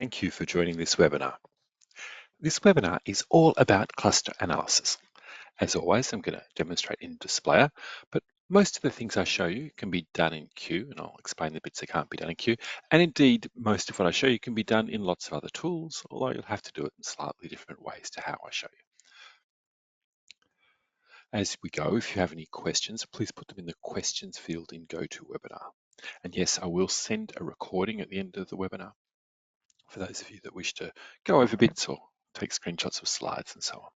Thank you for joining this webinar. This webinar is all about cluster analysis. As always, I'm going to demonstrate in Displayer, but most of the things I show you can be done in Q, and I'll explain the bits that can't be done in Q. And indeed, most of what I show you can be done in lots of other tools, although you'll have to do it in slightly different ways to how I show you. As we go, if you have any questions, please put them in the questions field in GoToWebinar. And yes, I will send a recording at the end of the webinar for those of you that wish to go over bits or take screenshots of slides and so on.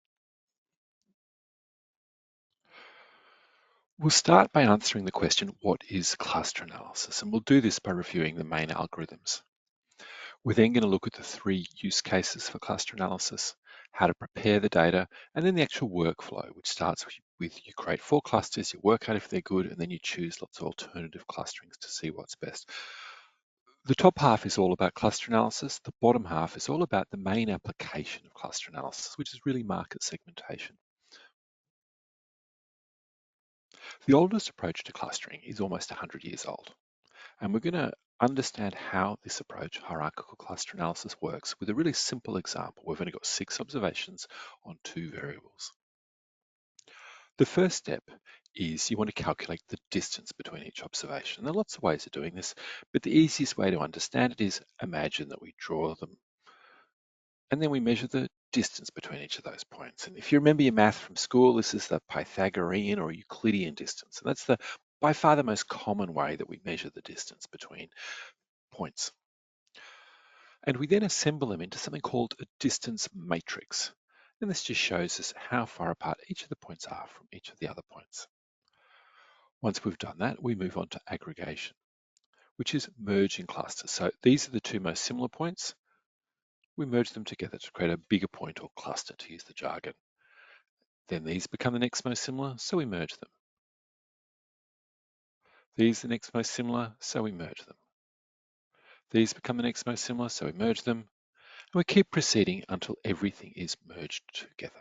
We'll start by answering the question, what is cluster analysis? And we'll do this by reviewing the main algorithms. We're then going to look at the three use cases for cluster analysis, how to prepare the data, and then the actual workflow, which starts with you create 4 clusters, you work out if they're good, and then you choose lots of alternative clusterings to see what's best. The top half is all about cluster analysis. The bottom half is all about the main application of cluster analysis, which is really market segmentation. The oldest approach to clustering is almost 100 years old, and we're going to understand how this approach, hierarchical cluster analysis, works with a really simple example. We've only got 6 observations on 2 variables. The first step is you want to calculate the distance between each observation. There are lots of ways of doing this, but the easiest way to understand it is imagine that we draw them and then we measure the distance between each of those points. And if you remember your math from school, this is the Pythagorean or Euclidean distance. And that's by far the most common way that we measure the distance between points. And we then assemble them into something called a distance matrix. And this just shows us how far apart each of the points are from each of the other points. Once we've done that, we move on to aggregation, which is merging clusters. So these are the 2 most similar points. We merge them together to create a bigger point or cluster, to use the jargon. Then these become the next most similar, so we merge them. These are the next most similar, so we merge them. These become the next most similar, so we merge them. And we keep proceeding until everything is merged together.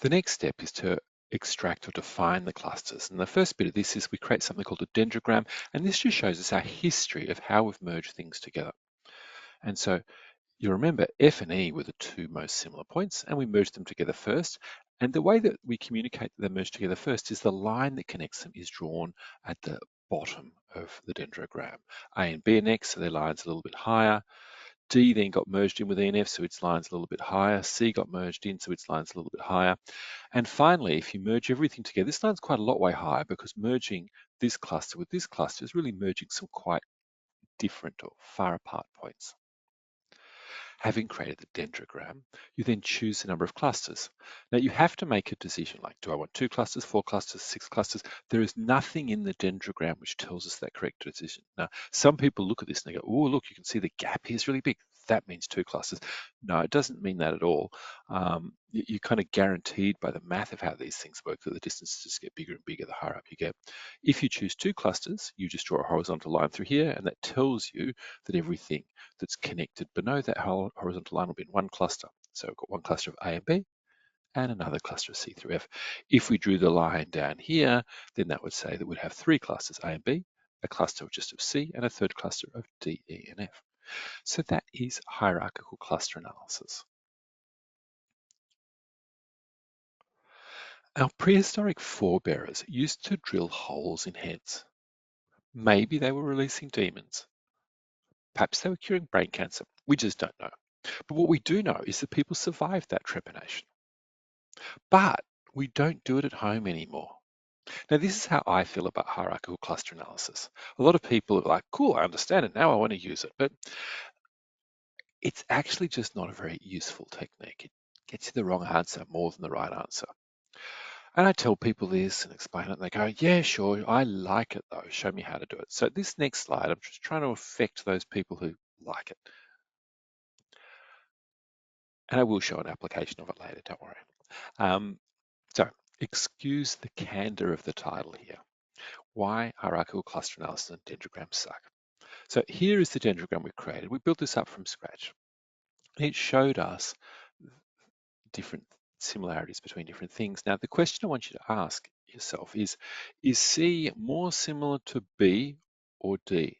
The next step is to extract or define the clusters. And the first bit of this is we create something called a dendrogram, and this just shows us our history of how we've merged things together. And so you remember F and E were the 2 most similar points, and we merged them together first. And the way that we communicate that they're merged together first is the line that connects them is drawn at the bottom of the dendrogram. A and B are next, so their line's a little bit higher. D then got merged in with E and F, so its line's a little bit higher. C got merged in, so its line's a little bit higher. And finally, if you merge everything together, this line's quite a lot way higher because merging this cluster with this cluster is really merging some quite different or far apart points. Having created the dendrogram, you then choose the number of clusters. Now you have to make a decision like, do I want 2 clusters, 4 clusters, 6 clusters? There is nothing in the dendrogram which tells us that correct decision. Now, some people look at this and they go, oh, look, you can see the gap here is really big. That means 2 clusters. No, it doesn't mean that at all. You're kind of guaranteed by the math of how these things work that the distances just get bigger and bigger the higher up you get. If you choose 2 clusters, you just draw a horizontal line through here, and that tells you that everything that's connected below that whole horizontal line will be in 1 cluster. So we've got 1 cluster of A and B and another cluster of C through F. If we drew the line down here, then that would say that we'd have 3 clusters, A and B, a cluster just of C, and a third cluster of D, E, and F. So that is hierarchical cluster analysis. Our prehistoric forebearers used to drill holes in heads. Maybe they were releasing demons. Perhaps they were curing brain cancer. We just don't know. But what we do know is that people survived that trepanation. But we don't do it at home anymore. Now, this is how I feel about hierarchical cluster analysis. A lot of people are like, cool, I understand it now, I want to use it. But it's actually just not a very useful technique. It gets you the wrong answer more than the right answer. And I tell people this and explain it, and they go, yeah, sure, I like it though. Show me how to do it. So this next slide, I'm just trying to affect those people who like it. And I will show an application of it later, don't worry. So excuse the candor of the title here. Why hierarchical cluster analysis and dendrograms suck. So here is the dendrogram we created. We built this up from scratch. It showed us different similarities between different things. Now, the question I want you to ask yourself is C more similar to B or D?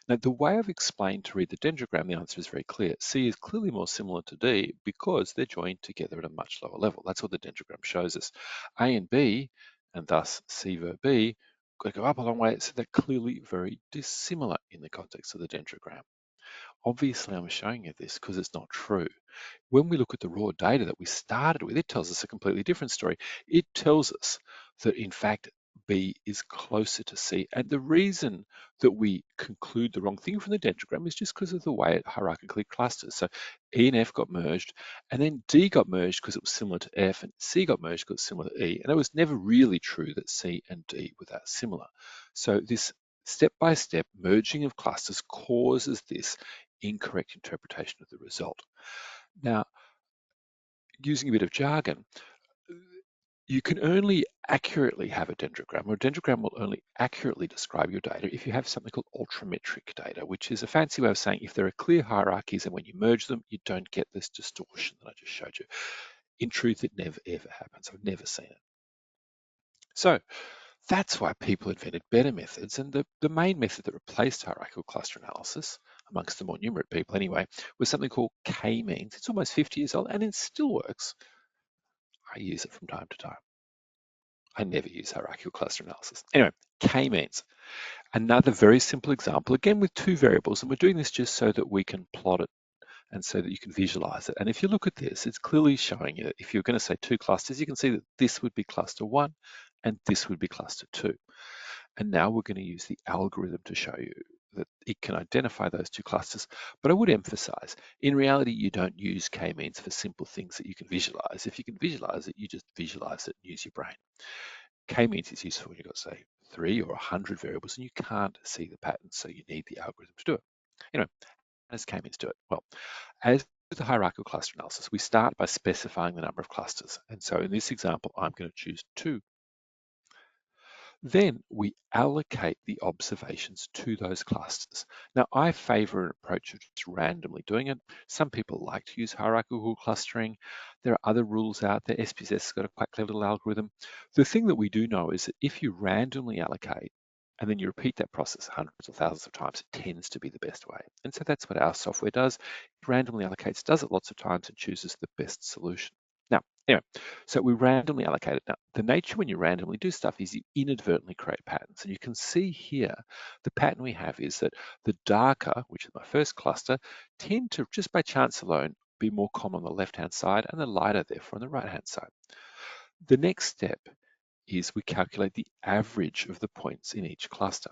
Now, the way I've explained to read the dendrogram, the answer is very clear. C is clearly more similar to D because they're joined together at a much lower level. That's what the dendrogram shows us. A and B, and thus C ver B, got to go up a long way, so they're clearly very dissimilar in the context of the dendrogram. Obviously, I'm showing you this because it's not true. When we look at the raw data that we started with, it tells us a completely different story. It tells us that, in fact, B is closer to C. And the reason that we conclude the wrong thing from the dendrogram is just because of the way it hierarchically clusters. So E and F got merged, and then D got merged because it was similar to F, and C got merged because it's similar to E. And it was never really true that C and D were that similar. So this step-by-step merging of clusters causes this incorrect interpretation of the result. Now, using a bit of jargon, you can only accurately have a dendrogram, or a dendrogram will only accurately describe your data if you have something called ultrametric data, which is a fancy way of saying if there are clear hierarchies and when you merge them, you don't get this distortion that I just showed you. In truth, it never ever happens. I've never seen it. So that's why people invented better methods. And the main method that replaced hierarchical cluster analysis, amongst the more numerate people anyway, was something called k-means. It's almost 50 years old and it still works. I use it from time to time. I never use hierarchical cluster analysis. Anyway, k-means. Another very simple example, again with two variables, and we're doing this just so that we can plot it and so that you can visualize it. And if you look at this, it's clearly showing you that if you're going to say two clusters, you can see that this would be cluster 1 and this would be cluster 2. And now we're going to use the algorithm to show you that it can identify those two clusters. But I would emphasize, in reality, you don't use k-means for simple things that you can visualize. If you can visualize it, you just visualize it and use your brain. K-means is useful when you've got, say, 3 or 100 variables and you can't see the patterns, so you need the algorithm to do it. Anyway, how does k-means do it? Well, as with the hierarchical cluster analysis, we start by specifying the number of clusters. And so in this example, I'm going to choose 2. Then we allocate the observations to those clusters. Now, I favor an approach of just randomly doing it. Some people like to use hierarchical clustering. There are other rules out there. SPSS has got a quite clever little algorithm. The thing that we do know is that if you randomly allocate and then you repeat that process hundreds or thousands of times, it tends to be the best way. And so that's what our software does. It randomly allocates, does it lots of times, and chooses the best solution. Now, anyway, so we randomly allocate it. Now, the nature when you randomly do stuff is you inadvertently create patterns. And you can see here, the pattern we have is that the darker, which is my first cluster, tend to, just by chance alone, be more common on the left-hand side and the lighter, therefore, on the right-hand side. The next step is we calculate the average of the points in each cluster.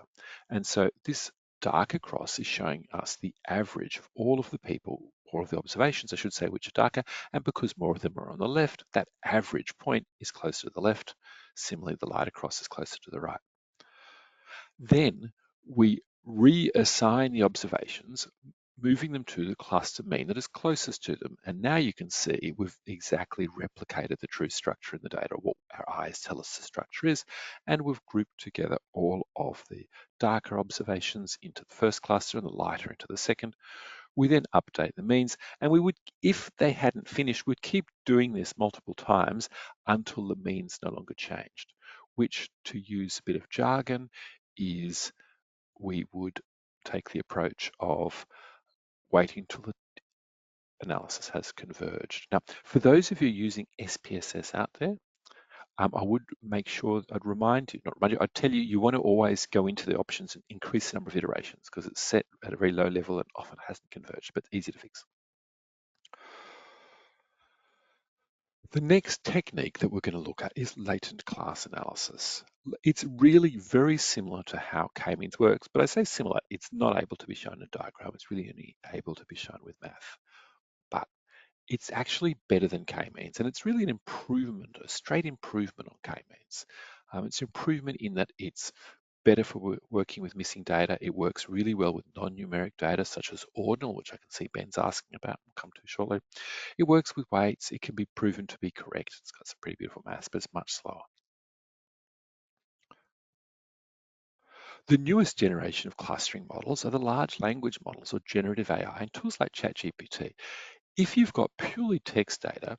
And so this darker cross is showing us the average of all of the people, all of the observations, I should say, which are darker. And because more of them are on the left, that average point is closer to the left. Similarly, the lighter cross is closer to the right. Then we reassign the observations, moving them to the cluster mean that is closest to them. And now you can see we've exactly replicated the true structure in the data, what our eyes tell us the structure is, and we've grouped together all of the darker observations into the first cluster and the lighter into the second. We then update the means, and we would, if they hadn't finished, we'd keep doing this multiple times until the means no longer changed, which, to use a bit of jargon, is we would take the approach of waiting till the analysis has converged. Now, for those of you using SPSS out there, I would make sure, I'd remind you, not remind you, I'd tell you, you want to always go into the options and increase the number of iterations because it's set at a very low level and often hasn't converged, but easy to fix. The next technique that we're going to look at is latent class analysis. It's really very similar to how k-means works, but I say similar, it's not able to be shown in a diagram. It's really only able to be shown with math. But it's actually better than k-means, and it's really an improvement, a straight improvement on k-means. It's an improvement in that it's better for working with missing data. It works really well with non-numeric data such as ordinal, which I can see Ben's asking about, we'll come to shortly. It works with weights. It can be proven to be correct. It's got some pretty beautiful maths, but it's much slower. The newest generation of clustering models are the large language models or generative AI and tools like ChatGPT. If you've got purely text data,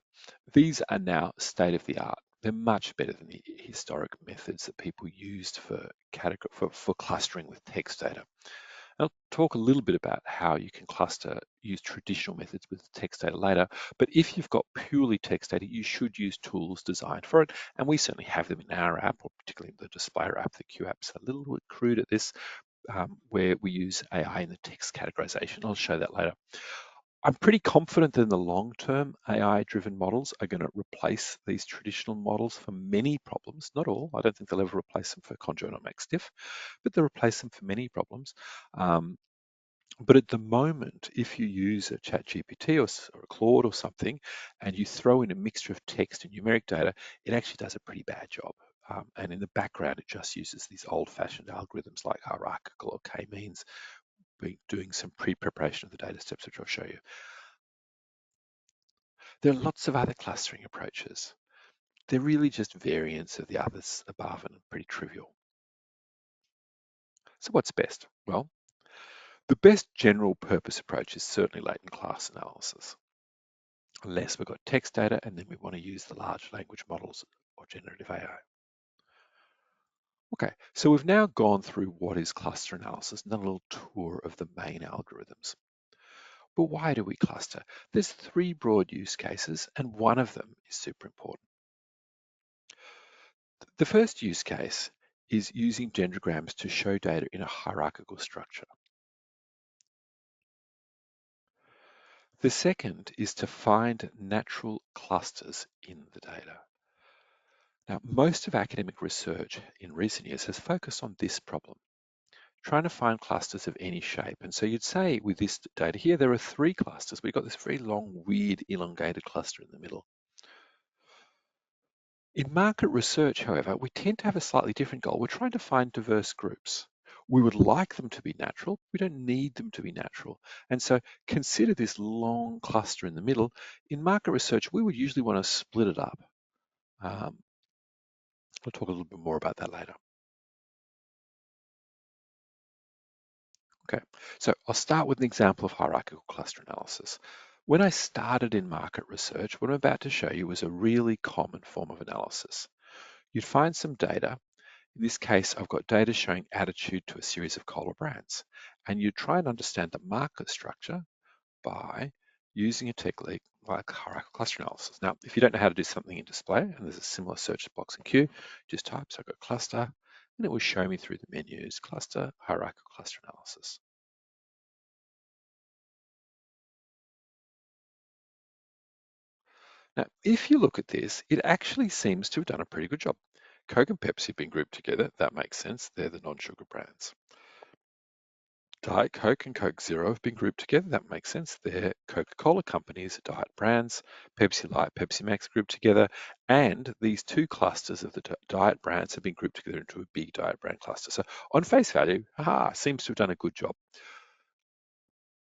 these are now state of the art. They're much better than the historic methods that people used for clustering with text data. I'll talk a little bit about how you can use traditional methods with text data later, but if you've got purely text data, you should use tools designed for it, and we certainly have them in our app, or particularly in the displayer app. The Q app's a little bit crude at this, where we use AI in the text categorization. I'll show that later. I'm pretty confident that in the long term, AI-driven models are going to replace these traditional models for many problems. Not all. I don't think they'll ever replace them for conjoint or maxdiff, but they'll replace them for many problems. But at the moment, if you use a ChatGPT or a Claude or something, and you throw in a mixture of text and numeric data, it actually does a pretty bad job. And in the background, it just uses these old-fashioned algorithms like hierarchical or k-means, doing some pre-preparation of the data steps, which I'll show you. There are lots of other clustering approaches. They're really just variants of the others above and pretty trivial. So what's best? Well, the best general purpose approach is certainly latent class analysis, unless we've got text data and then we want to use the large language models or generative AI. Okay, so we've now gone through what is cluster analysis and done a little tour of the main algorithms. But why do we cluster? There's three broad use cases, and one of them is super important. The first use case is using dendrograms to show data in a hierarchical structure. The second is to find natural clusters in the data. Now, most of academic research in recent years has focused on this problem, trying to find clusters of any shape. And so you'd say with this data here, there are three clusters. We've got this very long, weird, elongated cluster in the middle. In market research, however, we tend to have a slightly different goal. We're trying to find diverse groups. We would like them to be natural. We don't need them to be natural. And so consider this long cluster in the middle. In market research, we would usually want to split it up. We'll talk a little bit more about that later. Okay, so I'll start with an example of hierarchical cluster analysis. When I started in market research, what I'm about to show you was a really common form of analysis. You'd find some data. In this case, I've got data showing attitude to a series of cola brands. And you try and understand the market structure by using a technique like hierarchical cluster analysis. Now, if you don't know how to do something in display, and there's a similar search box in Q, just type, so I've got cluster, and it will show me through the menus, cluster, hierarchical cluster analysis. Now, if you look at this, it actually seems to have done a pretty good job. Coke and Pepsi have been grouped together. That makes sense. They're the non-sugar brands. Diet Coke and Coke Zero have been grouped together. That makes sense. They're Coca-Cola companies, diet brands. Pepsi Light, Pepsi Max grouped together. And these two clusters of the diet brands have been grouped together into a big diet brand cluster. So on face value, seems to have done a good job.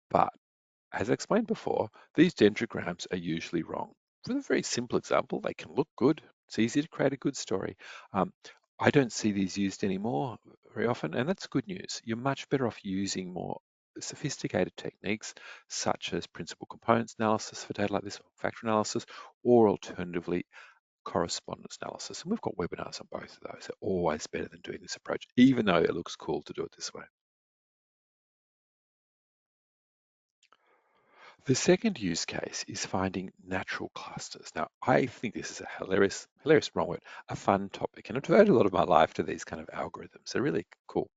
But as I explained before, these dendrograms are usually wrong. For a very simple example, they can look good. It's easy to create a good story. I don't see these used anymore very often, and that's good news. You're much better off using more sophisticated techniques, such as principal components analysis for data like this, factor analysis, or alternatively, correspondence analysis. And we've got webinars on both of those. They're always better than doing this approach, even though it looks cool to do it this way. The second use case is finding natural clusters. Now, I think this is a hilarious, wrong word, a fun topic. And I've devoted a lot of my life to these kind of algorithms. They're really cool,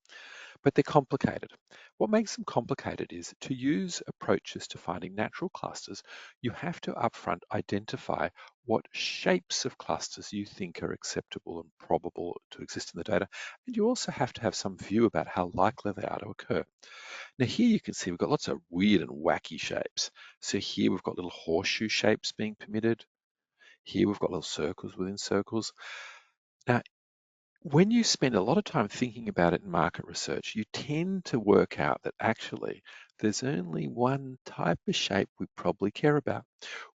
but they're complicated. What makes them complicated is to use approaches to finding natural clusters, you have to upfront identify what shapes of clusters you think are acceptable and probable to exist in the data. And you also have to have some view about how likely they are to occur. Now here you can see we've got lots of weird and wacky shapes. So here we've got little horseshoe shapes being permitted. Here we've got little circles within circles. Now, when you spend a lot of time thinking about it in market research, you tend to work out that actually there's only one type of shape we probably care about,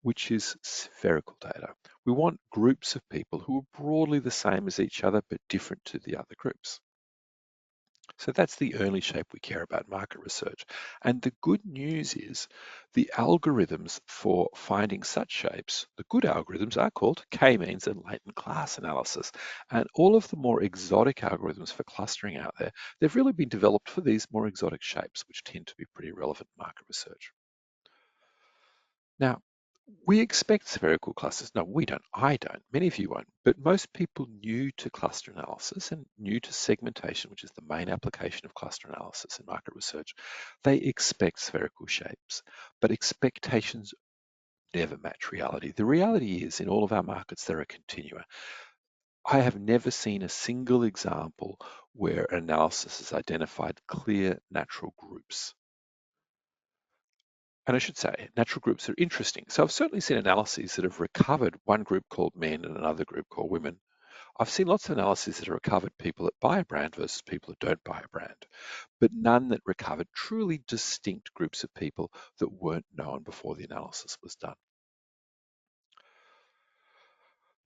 which is spherical data. We want groups of people who are broadly the same as each other, but different to the other groups. So that's the only shape we care about in market research. And the good news is the algorithms for finding such shapes, the good algorithms are called k-means and latent class analysis. And all of the more exotic algorithms for clustering out there, they've really been developed for these more exotic shapes, which tend to be pretty relevant in market research. Now, we expect spherical clusters. No, we don't. I don't. Many of you won't. But most people new to cluster analysis and new to segmentation, which is the main application of cluster analysis in market research, they expect spherical shapes. But expectations never match reality. The reality is in all of our markets, there are continua. I have never seen a single example where analysis has identified clear natural groups. And I should say, natural groups are interesting. So I've certainly seen analyses that have recovered one group called men and another group called women. I've seen lots of analyses that have recovered people that buy a brand versus people that don't buy a brand, but none that recovered truly distinct groups of people that weren't known before the analysis was done.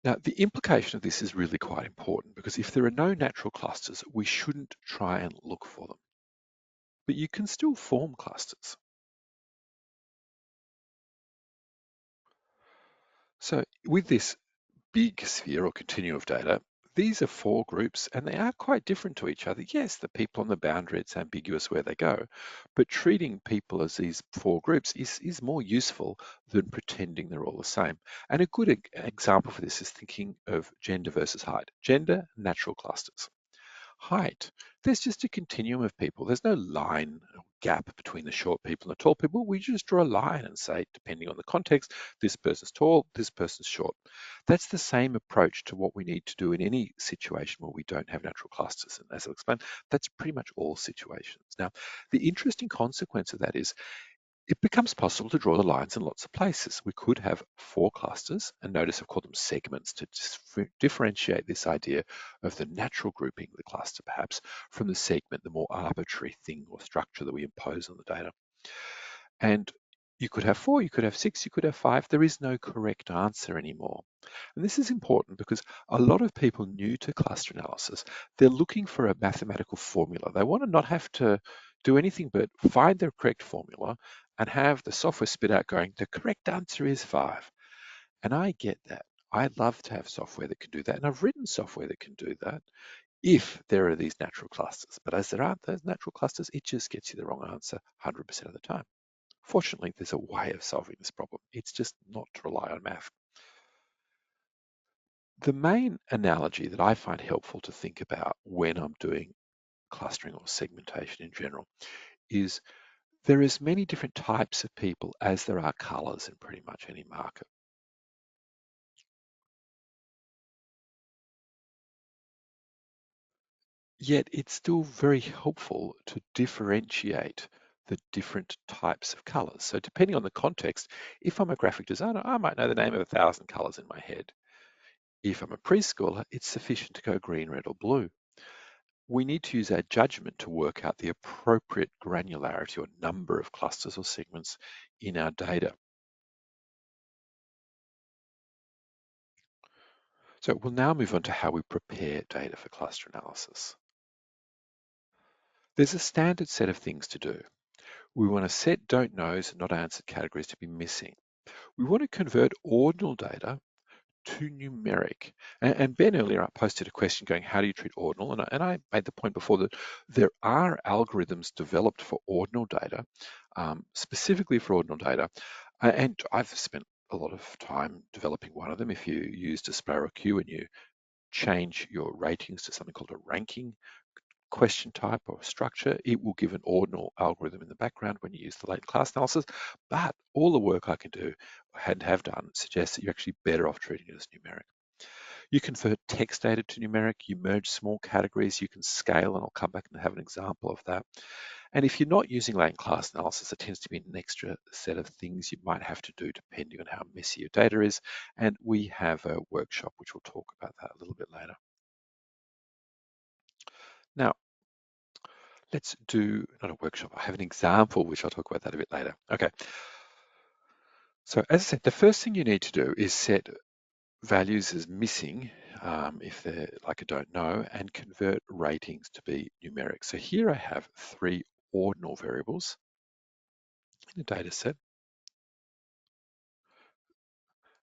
Now, the implication of this is really quite important because if there are no natural clusters, we shouldn't try and look for them. But you can still form clusters. So with this big sphere or continuum of data, these are four groups and they are quite different to each other. Yes, the people on the boundary, it's ambiguous where they go, but treating people as these four groups is more useful than pretending they're all the same. And a good example for this is thinking of gender versus height. Gender, natural clusters. Height, there's just a continuum of people. There's no line or gap between the short people and the tall people. We just draw a line and say, depending on the context, this person's tall, this person's short. That's the same approach to what we need to do in any situation where we don't have natural clusters. And as I'll explain, that's pretty much all situations. Now, the interesting consequence of that is it becomes possible to draw the lines in lots of places. We could have four clusters, and notice I've called them segments to differentiate this idea of the natural grouping of the cluster perhaps from the segment, the more arbitrary thing or structure that we impose on the data. And you could have four, you could have six, you could have five. There is no correct answer anymore. And this is important because a lot of people new to cluster analysis, they're looking for a mathematical formula. They want to not have to do anything but find the correct formula and have the software spit out going, the correct answer is five. And I get that. I'd love to have software that can do that. And I've written software that can do that if there are these natural clusters. But as there aren't those natural clusters, it just gets you the wrong answer 100% of the time. Fortunately, there's a way of solving this problem. It's just not to rely on math. The main analogy that I find helpful to think about when I'm doing clustering or segmentation in general is there are as many different types of people as there are colors in pretty much any market. Yet it's still very helpful to differentiate the different types of colors. So depending on the context, if I'm a graphic designer, I might know the name of 1,000 colors in my head. If I'm a preschooler, it's sufficient to go green, red, or blue. We need to use our judgment to work out the appropriate granularity or number of clusters or segments in our data. So we'll now move on to how we prepare data for cluster analysis. There's a standard set of things to do. We want to set don't knows and not answered categories to be missing. We want to convert ordinal data to numeric. And Ben earlier posted a question going, how do you treat ordinal? And I made the point before that there are algorithms developed for ordinal data, specifically for ordinal data. And I've spent a lot of time developing one of them. If you use display or queue and you change your ratings to something called a ranking question type or structure, it will give an ordinal algorithm in the background when you use the latent class analysis. But all the work I can do and have done suggests that you're actually better off treating it as numeric. You convert text data to numeric, you merge small categories, you can scale, and I'll come back and have an example of that. And if you're not using latent class analysis, there tends to be an extra set of things you might have to do depending on how messy your data is. And we have a workshop which will talk about that a little bit later. Now, let's do, not a workshop, I have an example, which I'll talk about that a bit later. Okay. So as I said, the first thing you need to do is set values as missing if they're like I don't know, and convert ratings to be numeric. So here I have 3 ordinal variables in a data set.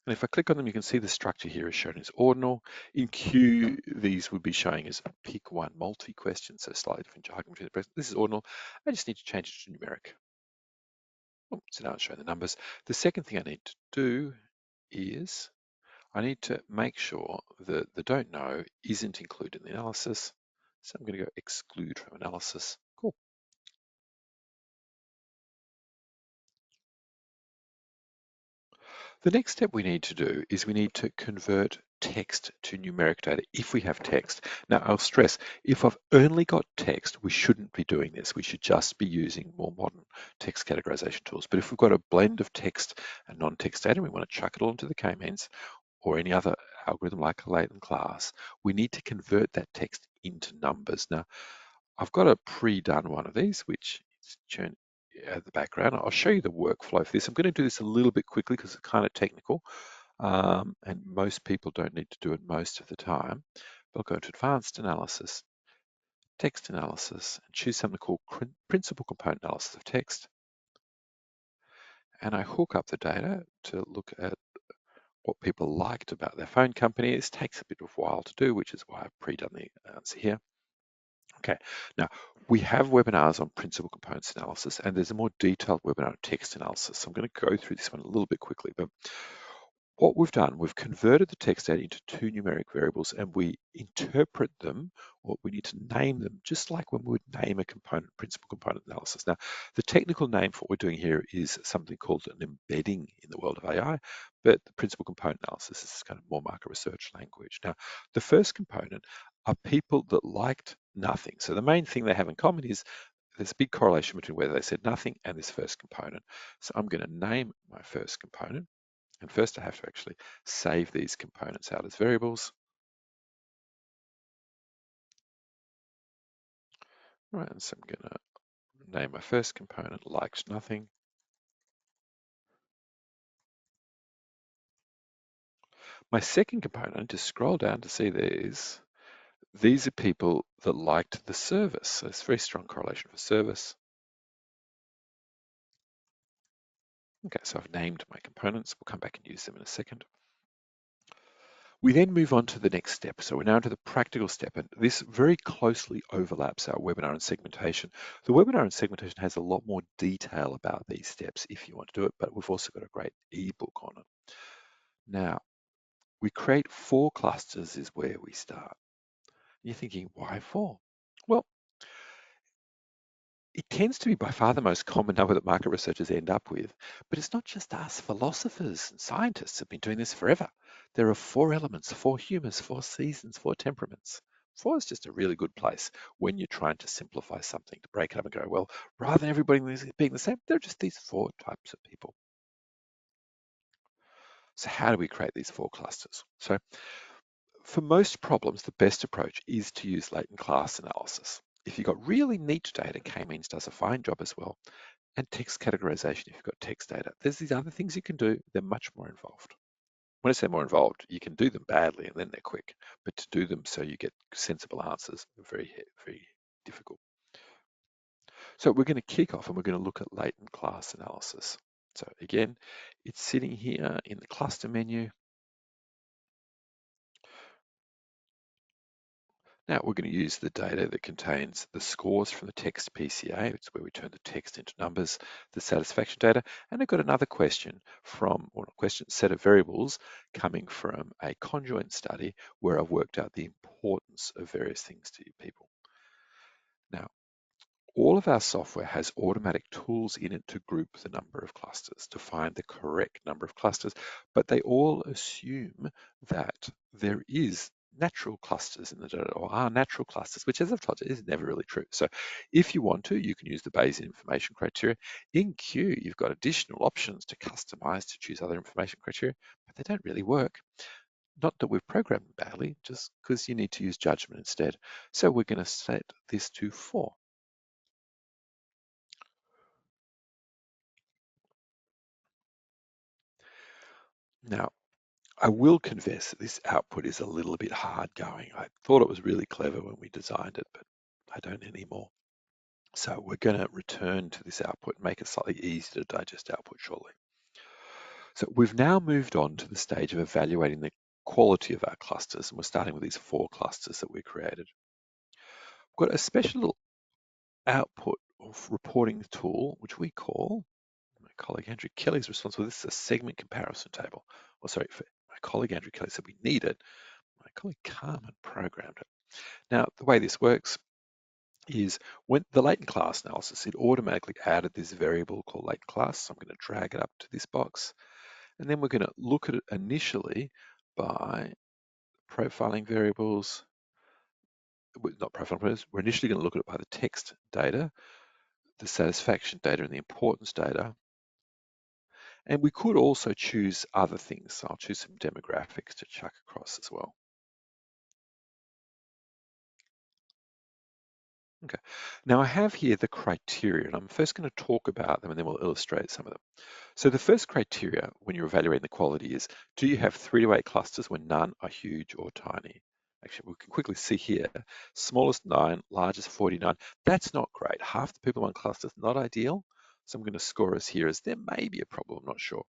And if I click on them, you can see the structure here is shown as ordinal. In Q, these would be showing as a pick one multi-question, so slightly different jargon between the present. This is ordinal. I just need to change it to numeric. So now it's showing the numbers. The second thing I need to do is I need to make sure that the don't know isn't included in the analysis. So I'm going to go exclude from analysis. Cool. The next step we need to do is we need to convert text to numeric data if we have text. Now I'll stress, if I've only got text, we shouldn't be doing this. We should just be using more modern text categorization tools. But if we've got a blend of text and non-text data, we want to chuck it all into the k-means or any other algorithm like a latent class, we need to convert that text into numbers. Now, I've got a pre-done one of these, which is shown at the background. I'll show you the workflow for this. I'm going to do this a little bit quickly because it's kind of technical, and most people don't need to do it most of the time. I'll go to Advanced Analysis, Text Analysis, and choose something called Principal Component Analysis of Text. And I hook up the data to look at what people liked about their phone company. This takes a bit of a while to do, which is why I've pre-done the answer here. Okay, now we have webinars on principal components analysis, and there's a more detailed webinar on text analysis. So I'm going to go through this one a little bit quickly, but what we've done, we've converted the text data into 2 numeric variables and we interpret them, or we need to name them, just like when we would name a component, principal component analysis. Now, the technical name for what we're doing here is something called an embedding in the world of AI, but the principal component analysis is kind of more market research language. Now, the first component are people that liked nothing. So the main thing they have in common is there's a big correlation between whether they said nothing and this first component. So I'm going to name my first component. And first I have to actually save these components out as variables. Right, and so I'm going to name my first component likes nothing. My second component, just scroll down to see these are people that liked the service. So it's a very strong correlation for service. Okay, so I've named my components. We'll come back and use them in a second. We then move on to the next step. So we're now into the practical step, and this very closely overlaps our webinar and segmentation. The webinar and segmentation has a lot more detail about these steps if you want to do it, but we've also got a great ebook on it. Now, we create 4 clusters is where we start. You're thinking, why 4? Well, it tends to be by far the most common number that market researchers end up with, but it's not just us. Philosophers and scientists have been doing this forever. There are 4 elements, 4 humors, 4 seasons, 4 temperaments. 4 is just a really good place when you're trying to simplify something, to break it up and go, well, rather than everybody being the same, there are just these 4 types of people. So how do we create these 4 clusters? So for most problems, the best approach is to use latent class analysis. If you've got really neat data, k-means does a fine job as well. And text categorization if you've got text data. There's these other things you can do, they're much more involved. When I say more involved, you can do them badly and then they're quick, but to do them so you get sensible answers, very, very difficult. So we're going to kick off and we're going to look at latent class analysis. So again, it's sitting here in the cluster menu. Now we're going to use the data that contains the scores from the text PCA, it's where we turn the text into numbers, the satisfaction data, and I've got another question from, or a question set of variables coming from a conjoint study where I've worked out the importance of various things to people. Now, all of our software has automatic tools in it to group the number of clusters, to find the correct number of clusters, but they all assume that there is natural clusters in the data, or are natural clusters, which, as I've told you, is never really true. So if you want to, you can use the Bayesian information criteria. In Q, you've got additional options to customize to choose other information criteria, but they don't really work. Not that we've programmed them badly, just because you need to use judgment instead. So we're going to set this to 4. Now, I will confess that this output is a little bit hard going. I thought it was really clever when we designed it, but I don't anymore. So we're going to return to this output and make it slightly easier to digest output shortly. So we've now moved on to the stage of evaluating the quality of our clusters, and we're starting with these 4 clusters that we created. We've got a special output of reporting tool, which we call, my colleague Andrew Kelly's responsible. This is a segment comparison table. Well, sorry, for my colleague Andrew Kelly said we need it. My colleague Carmen programmed it. Now, the way this works is when the latent class analysis, it automatically added this variable called latent class. So I'm going to drag it up to this box. And then we're going to look at it initially by profiling variables, not profiling variables, we're initially going to look at it by the text data, the satisfaction data, and the importance data. And we could also choose other things. So I'll choose some demographics to chuck across as well. Okay, now I have here the criteria, and I'm first going to talk about them and then we'll illustrate some of them. So the first criteria when you're evaluating the quality is, do you have 3 to 8 clusters when none are huge or tiny? Actually, we can quickly see here, smallest 9, largest 49. That's not great. Half the people in one cluster is not ideal. So I'm going to score us here as there may be a problem, I'm not sure.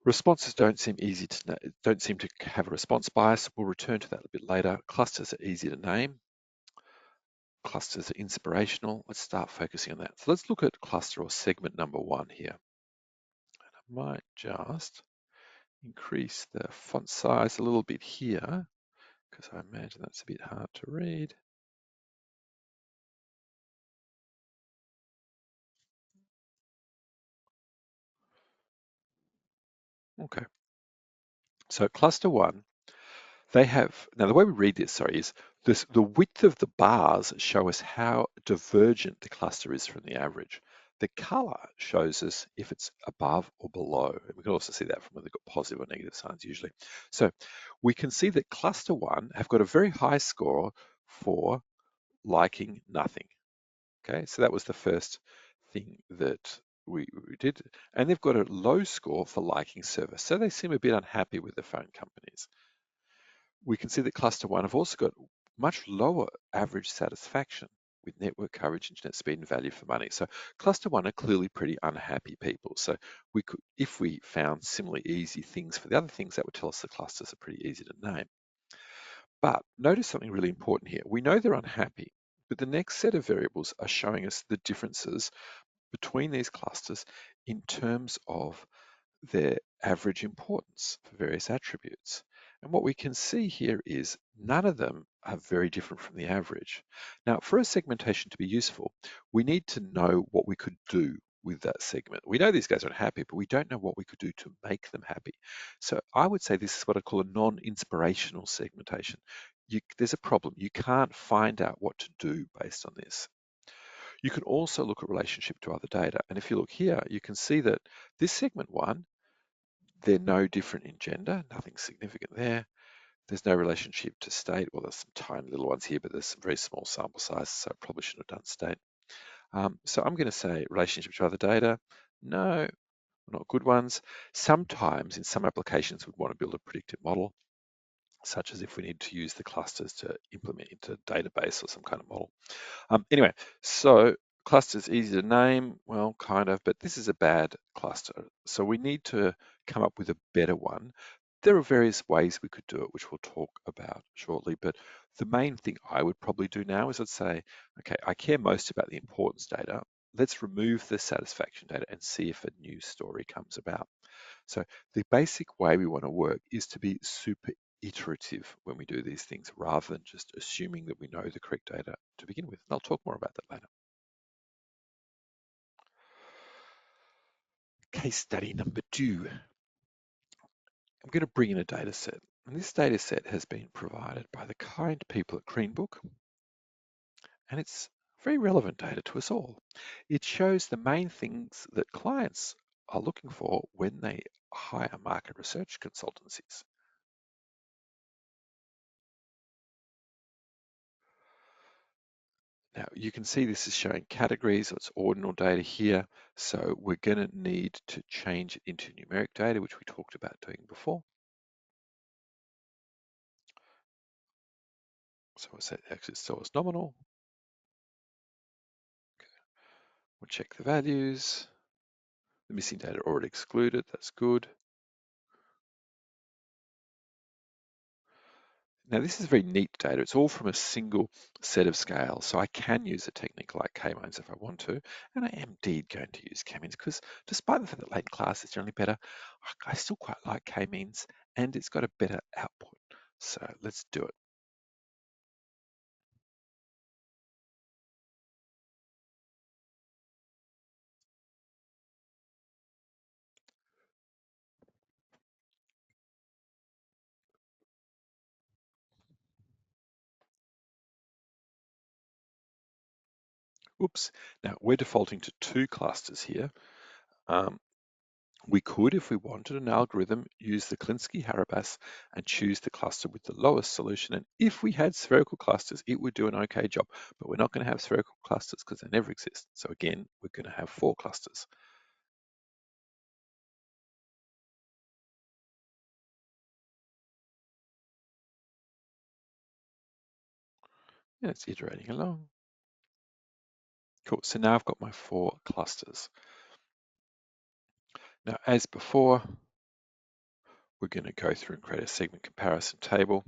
Responses don't seem to have a response bias. We'll return to that a bit later. Clusters are easy to name. Clusters are inspirational. Let's start focusing on that. So let's look at cluster or segment number 1 here. And I might just increase the font size a little bit here because I imagine that's a bit hard to read. Okay, so cluster 1, they have, now the way we read this, sorry, is the width of the bars show us how divergent the cluster is from the average. The color shows us if it's above or below. And we can also see that from when they've got positive or negative signs usually. So we can see that cluster 1 have got a very high score for liking nothing. Okay, so that was the first thing that we did. And they've got a low score for liking service. So they seem a bit unhappy with the phone companies. We can see that cluster 1 have also got much lower average satisfaction with network coverage, internet speed, and value for money. So cluster 1 are clearly pretty unhappy people. So we could, if we found similarly easy things for the other things, that would tell us the clusters are pretty easy to name. But notice something really important here. We know they're unhappy, but the next set of variables are showing us the differences between these clusters in terms of their average importance for various attributes. And what we can see here is none of them are very different from the average. Now, for a segmentation to be useful, we need to know what we could do with that segment. We know these guys are unhappy, but we don't know what we could do to make them happy. So I would say this is what I call a non-inspirational segmentation. There's a problem. You can't find out what to do based on this. You can also look at relationship to other data. And if you look here, you can see that this segment 1, they're no different in gender, nothing significant there. There's no relationship to state. Well, there's some tiny little ones here, but there's some very small sample sizes, so I probably shouldn't have done state. So I'm going to say relationship to other data. No, not good ones. Sometimes in some applications, we'd want to build a predictive model, such as if we need to use the clusters to implement into a database or some kind of model. Anyway, so clusters easy to name, well, kind of, but this is a bad cluster. So we need to come up with a better one. There are various ways we could do it, which we'll talk about shortly, but the main thing I would probably do now is I'd say, okay, I care most about the importance data. Let's remove the satisfaction data and see if a new story comes about. So the basic way we want to work is to be super iterative when we do these things rather than just assuming that we know the correct data to begin with. And I'll talk more about that later. Case study number 2. I'm going to bring in a data set. And this data set has been provided by the kind people at Greenbook. And it's very relevant data to us all. It shows the main things that clients are looking for when they hire market research consultancies. Now you can see this is showing categories, so it's ordinal data here. So we're going to need to change it into numeric data, which we talked about doing before. So we'll set actually store as nominal. We'll check the values. The missing data already excluded, that's good. Now this is very neat data. It's all from a single set of scales. So I can use a technique like k-means if I want to, and I am indeed going to use k-means because despite the fact that latent class is generally better, I still quite like k-means and it's got a better output. So let's do it. Oops. Now we're defaulting to 2 clusters here. We could, if we wanted an algorithm, use the Klinsky-Harabas and choose the cluster with the lowest solution. And if we had spherical clusters, it would do an okay job, but we're not going to have spherical clusters because they never exist. So again, we're going to have 4 clusters. And it's iterating along. Cool, so now I've got my 4 clusters. Now, as before, we're going to go through and create a segment comparison table.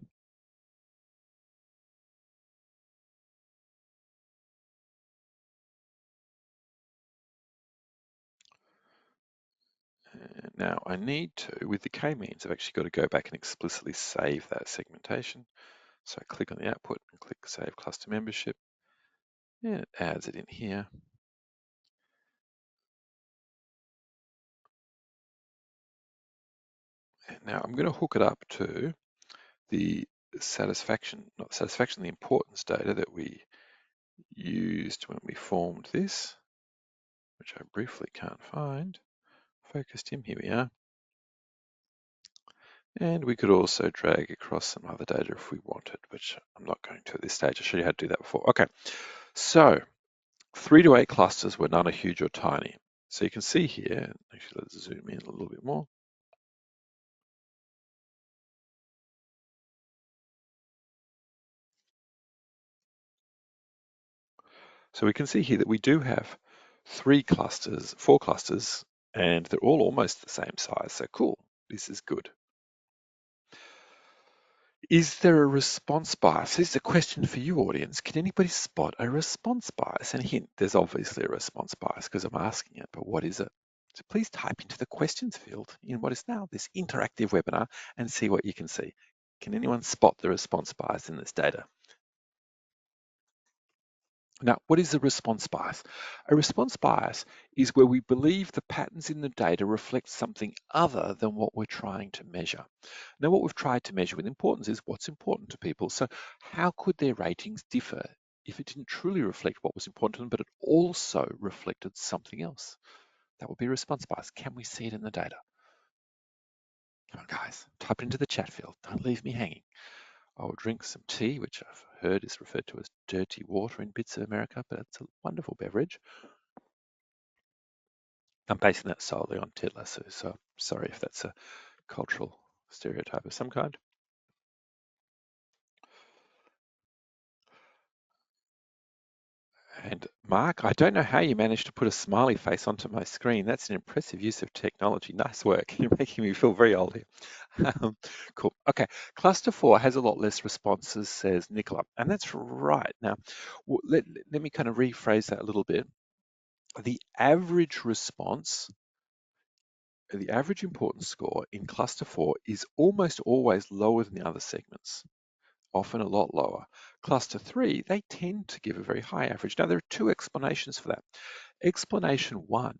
And now I need to, with the k-means, I've actually got to go back and explicitly save that segmentation. So I click on the output and click Save Cluster Membership. And it adds it in here. And now I'm going to hook it up to the the importance data that we used when we formed this, which I briefly can't find. Focused him, here we are. And we could also drag across some other data if we wanted, which I'm not going to at this stage. I showed you how to do that before. Okay, so 3 to 8 clusters where none are huge or tiny. So you can see here, actually let's zoom in a little bit more. So we can see here that we do have 4 clusters, and they're all almost the same size. So cool, this is good. Is there a response bias? This is a question for you, audience. Can anybody spot a response bias? And hint, there's obviously a response bias because I'm asking it, but what is it? So please type into the questions field in what is now this interactive webinar and see what you can see. Can anyone spot the response bias in this data? Now, what is a response bias? A response bias is where we believe the patterns in the data reflect something other than what we're trying to measure. Now, what we've tried to measure with importance is what's important to people. So how could their ratings differ if it didn't truly reflect what was important to them, but it also reflected something else? That would be a response bias. Can we see it in the data? Come on, guys, type it into the chat field. Don't leave me hanging. I will drink some tea, which I've heard is referred to as dirty water in bits of America, but it's a wonderful beverage. I'm basing that solely on Ted Lasso, so sorry if that's a cultural stereotype of some kind. And Mark, I don't know how you managed to put a smiley face onto my screen. That's an impressive use of technology. Nice work. You're making me feel very old here. Cool. Okay. Cluster 4 has a lot less responses, says Nicola. And that's right. Now, let me kind of rephrase that a little bit. The average response, the average importance score in cluster 4 is almost always lower than the other segments, often a lot lower. Cluster 3, they tend to give a very high average. Now, there are 2 explanations for that. Explanation 1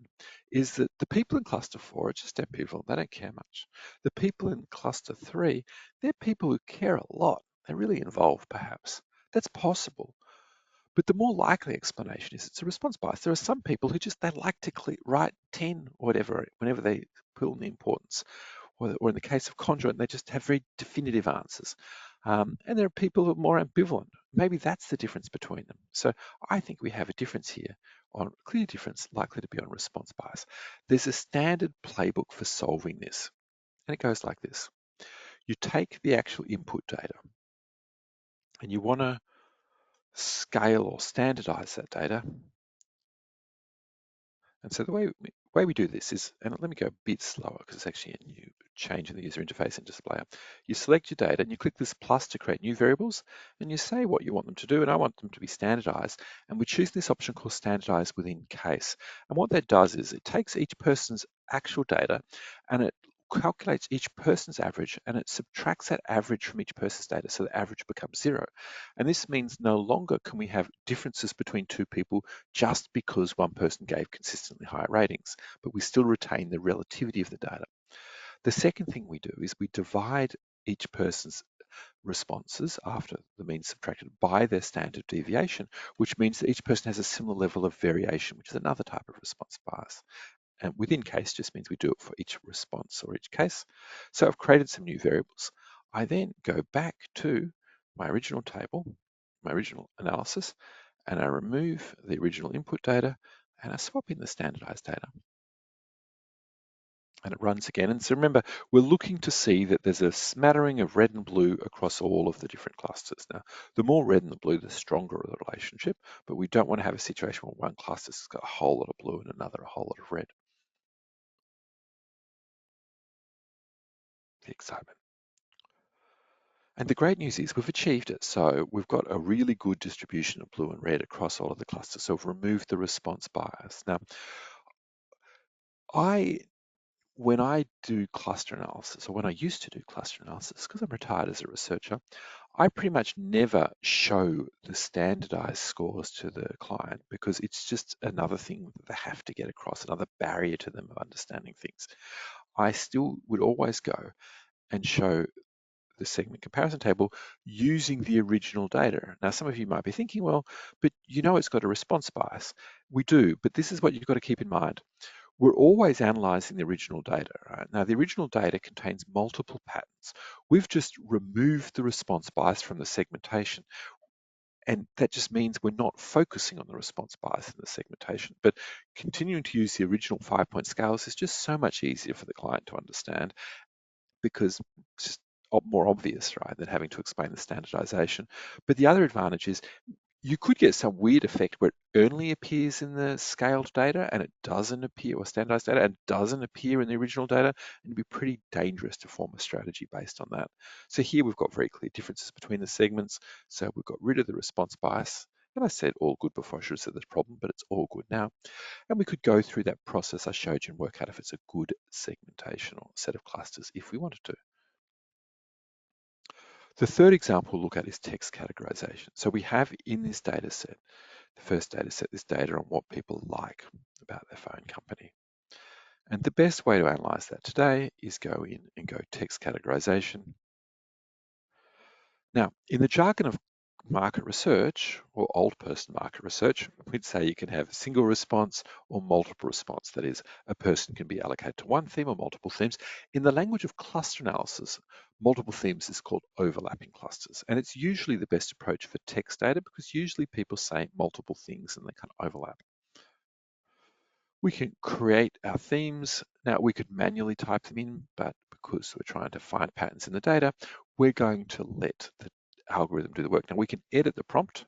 is that the people in cluster 4 are just dead people. They don't care much. The people in cluster 3, they're people who care a lot. They're really involved, perhaps. That's possible. But the more likely explanation is it's a response bias. There are some people who just, they like to write 10 or whatever whenever they pull in the importance. Or in the case of conjoint, they just have very definitive answers. And there are people who are more ambivalent. Maybe that's the difference between them. So I think we have a difference here, on clear difference likely to be on response bias. There's a standard playbook for solving this, and it goes like this. You take the actual input data and you want to scale or standardize that data. And so the way we do this is, and let me go a bit slower because it's actually a new change in the user interface and display. You select your data and you click this plus to create new variables, and you say what you want them to do, and I want them to be standardized. And we choose this option called standardize within case. And what that does is it takes each person's actual data and it calculates each person's average and it subtracts that average from each person's data so the average becomes zero. And this means no longer can we have differences between two people just because one person gave consistently higher ratings, but we still retain the relativity of the data. The second thing we do is we divide each person's responses after the mean subtracted by their standard deviation, which means that each person has a similar level of variation, which is another type of response bias. And within case just means we do it for each response or each case. So I've created some new variables. I then go back to my original table, my original analysis, and I remove the original input data and I swap in the standardized data. And it runs again. And so remember, we're looking to see that there's a smattering of red and blue across all of the different clusters. Now, the more red and the blue, the stronger the relationship, but we don't want to have a situation where one cluster's got a whole lot of blue and another a whole lot of red. The excitement. And the great news is we've achieved it. So we've got a really good distribution of blue and red across all of the clusters. So we've removed the response bias. Now, when I do cluster analysis, or when I used to do cluster analysis, because I'm retired as a researcher, I pretty much never show the standardized scores to the client because it's just another thing that they have to get across, another barrier to them of understanding things. I still would always go and show the segment comparison table using the original data. Now, some of you might be thinking, well, but you know it's got a response bias. We do, but this is what you've got to keep in mind. We're always analyzing the original data, right? Now, the original data contains multiple patterns. We've just removed the response bias from the segmentation. And that just means we're not focusing on the response bias in the segmentation, but continuing to use the original 5-point scales is just so much easier for the client to understand because it's just more obvious, right, than having to explain the standardization. But the other advantage is you could get some weird effect where it only appears in the scaled data and it doesn't appear, or standardized data, and doesn't appear in the original data, and it'd be pretty dangerous to form a strategy based on that. So here we've got very clear differences between the segments. So we've got rid of the response bias. And I said all good before I should have said there's a problem, but it's all good now. And we could go through that process I showed you and work out if it's a good segmentation or set of clusters if we wanted to. The third example we'll look at is text categorization. So we have in this data set, the first data set, this data on what people like about their phone company. And the best way to analyze that today is go in and go text categorization. Now, in the jargon of market research or old person market research, we'd say you can have a single response or multiple response. That is, a person can be allocated to one theme or multiple themes. In the language of cluster analysis, multiple themes is called overlapping clusters. And it's usually the best approach for text data because usually people say multiple things and they kind of overlap. We can create our themes. Now we could manually type them in, but because we're trying to find patterns in the data, we're going to let the algorithm do the work. Now we can edit the prompt,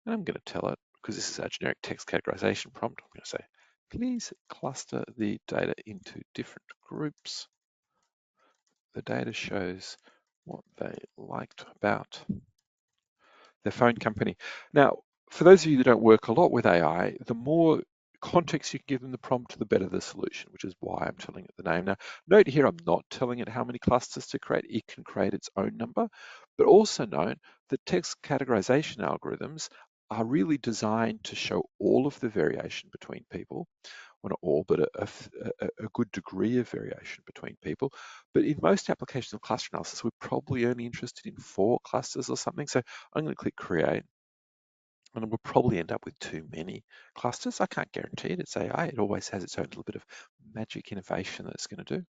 and I'm going to tell it, because this is our generic text categorization prompt, I'm going to say, please cluster the data into different groups. The data shows what they liked about their phone company. Now, for those of you that don't work a lot with AI, the more context you can give them the prompt, the better the solution, which is why I'm telling it the name. Now, note here, I'm not telling it how many clusters to create. It can create its own number, but also note that text categorization algorithms are really designed to show all of the variation between people, well, not all, but a good degree of variation between people. But in most applications of cluster analysis, we're probably only interested in 4 clusters or something. So I'm going to click create, and we'll probably end up with too many clusters. I can't guarantee it. It's AI. It always has its own little bit of magic innovation that it's going to do.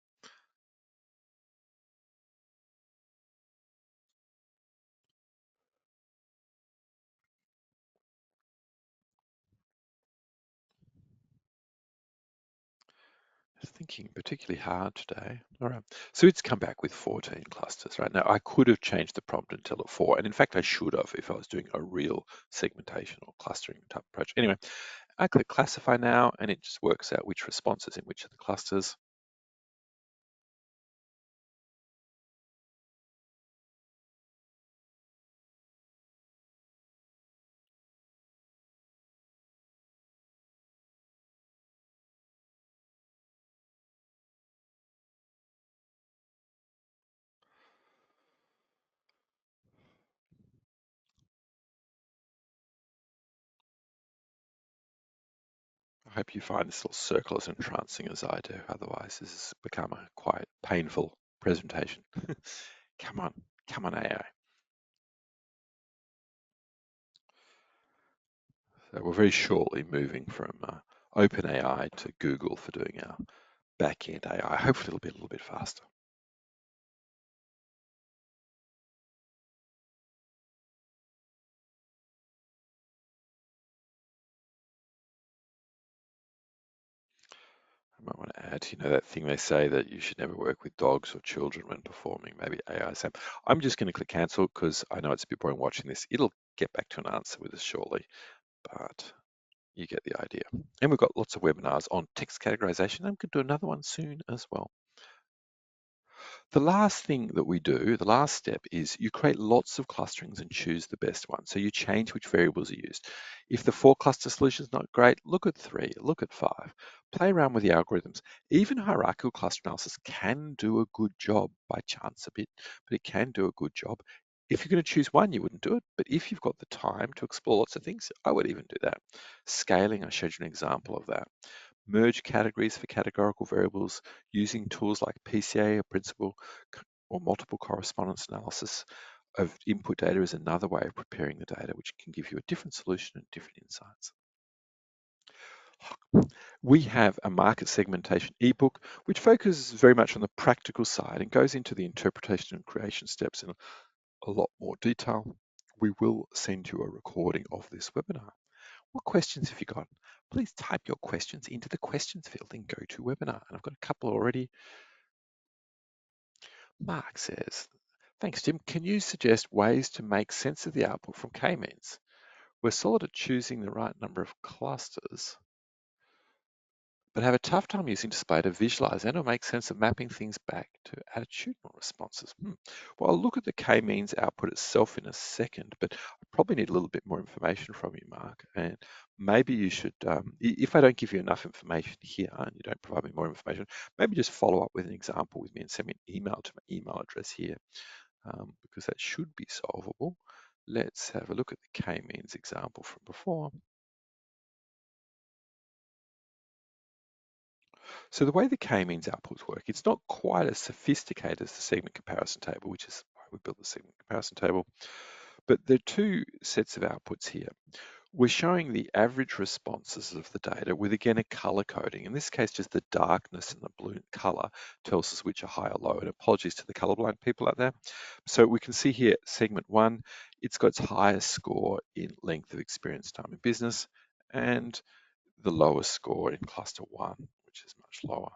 Thinking particularly hard today. All right, so it's come back with 14 clusters, right? Now, I could have changed the prompt and tell it 4, and in fact, I should have if I was doing a real segmentation or clustering type approach. Anyway, I click classify now, and it just works out which response is in which of the clusters. I hope you find this little circle as entrancing as I do. Otherwise, this has become a quite painful presentation. Come on, come on, AI. So we're very shortly moving from OpenAI to Google for doing our back-end AI. Hopefully it'll be a little bit faster. I might want to add, that thing they say that you should never work with dogs or children when performing maybe AI SAM. I'm just going to click cancel because I know it's a bit boring watching this. It'll get back to an answer with us shortly, but you get the idea. And we've got lots of webinars on text categorization. I'm going to do another one soon as well. The last thing that we do, the last step is you create lots of clusterings and choose the best one. So you change which variables are used. If the 4 cluster solution is not great, look at 3, look at 5. Play around with the algorithms. Even hierarchical cluster analysis can do a good job by chance a bit, but it can do a good job. If you're going to choose one, you wouldn't do it. But if you've got the time to explore lots of things, I would even do that. Scaling, I showed you an example of that. Merge categories for categorical variables using tools like PCA or principal or multiple correspondence analysis of input data is another way of preparing the data, which can give you a different solution and different insights. We have a market segmentation ebook, which focuses very much on the practical side and goes into the interpretation and creation steps in a lot more detail. We will send you a recording of this webinar. What questions have you got? Please type your questions into the questions field in GoToWebinar. And I've got a couple already. Mark says, thanks, Tim. Can you suggest ways to make sense of the output from k-means? We're solid at choosing the right number of clusters, but have a tough time using display to visualize and or make sense of mapping things back to attitudinal responses. Well, I'll look at the k-means output itself in a second, but I probably need a little bit more information from you, Mark. And maybe you should, if I don't give you enough information here and you don't provide me more information, maybe just follow up with an example with me and send me an email to my email address here, because that should be solvable. Let's have a look at the k-means example from before. So the way the k-means outputs work, it's not quite as sophisticated as the segment comparison table, which is why we built the segment comparison table. But there are 2 sets of outputs here. We're showing the average responses of the data with, again, a color coding. In this case, just the darkness and the blue color tells us which are high or low. And apologies to the colorblind people out there. So we can see here, segment 1, it's got its highest score in length of experience time in business, and the lowest score in cluster 1, which is much lower.